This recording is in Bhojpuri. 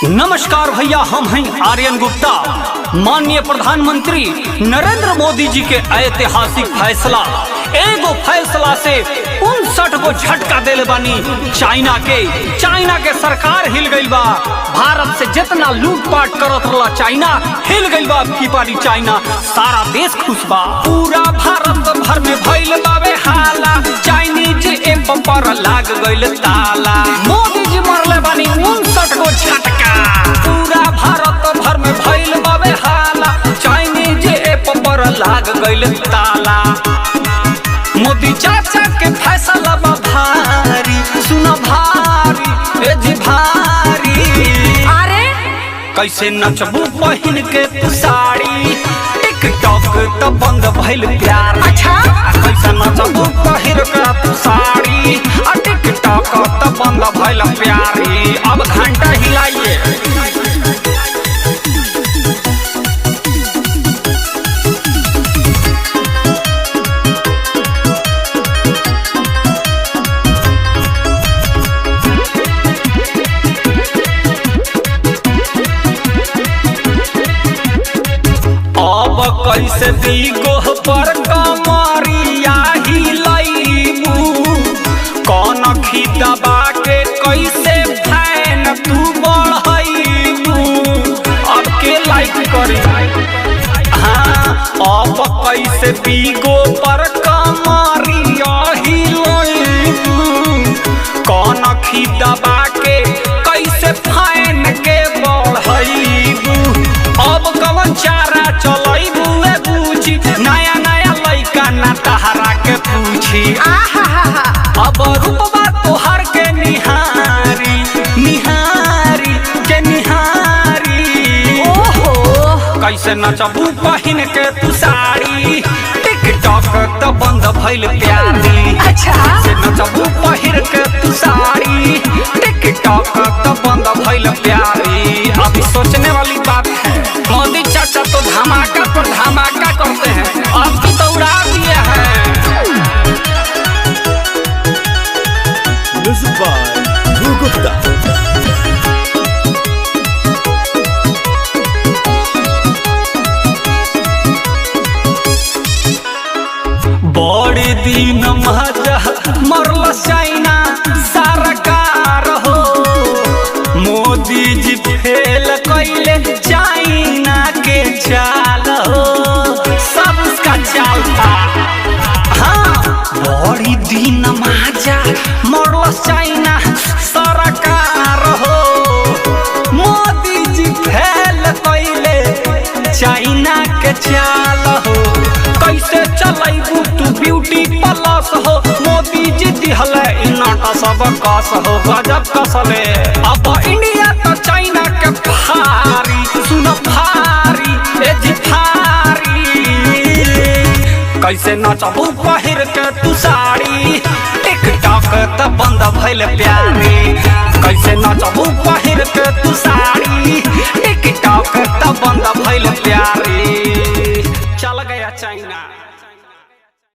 नमस्कार भैया, हम हैं आर्यन गुप्ता। माननीय प्रधानमंत्री नरेंद्र मोदी जी के ऐतिहासिक फैसला, एगो फैसला से 59 गो झटका देले बानी चाइना के सरकार हिल गई बा। भारत से जितना लूटपाट करत रहा चाइना हिल गई बा। की पारी चाइना सारा देश खुश बा। पूरा भारत भर में भइल बावे हाला, चाइनीज एप पर लाग गइल ताला। मोदी जी मरले बानी 59 गो झटका। पूरा भारत भर में भइल बावे हाला, चाइनीज एप पर लाग गइल ताला। मोदी चाचा के फैसला बा भारी, सुना भारी, ए जी भारी। अरे कैसे नचबू पहिन के तू साड़ी, टिकटॉक तो बंद भइल प्यार। अच्छा कैसे नचबू पहिन के तू साड़ी, टिकटॉक तो बंद भइल प्यारी। अब घंटा हिलाइए। अब कैसे दीगो पर कमरिया हिलैबू, कौन खिदबा के कैसे फैन तू बढ़ैबू। अब के लाइक करी। हाँ, अब कैसे दीगो पर कमरिया हिलैबू, कौन खिदबा के कैसे फैन के बढ़ैबू। अब कवन चारा चलैबू बूझी, नया नया लइका ना तहरा के पूछी। अब रूपबा तोहर के निहारी निहारी के निहारी। ओहो कैसे नचबू पहिन के तू साड़ी, टिकटॉक तो बंद भइल प्यारी। अच्छा कैसे नचबू पहिन के तू साड़ी, टिकटॉक तो बंद भइल प्यारी। अभी सोचने वाली बात है, मोदी चाचा तो धमाका पर धमाका करते हैं, अब की तो उड़ा दिए हैं। Music by Guru Gupta। बड़े दिन मजा मरल चाइना सरकार हो। मोदी जी फेल कैले चाइना के चाल हो, सब उसका चाल था। हाँ, बड़ी दिन मजा मरल चाइना सरकार हो। मोदी जी फेल कैले चाइना के चाल हो। कैसे चलैबू तू ब्यूटी प्लस हो, मोदी जी दिहले इनाटा सब कस हो। गजब कसले अब इंडिया तो चाइना के भारी, सुन भारी, ए जी भारी। कैसे नचबू पहिर के तू साड़ी, टिकटॉक तो बंद भइल प्यारी। कैसे नचबू पहिर के तू साड़ी।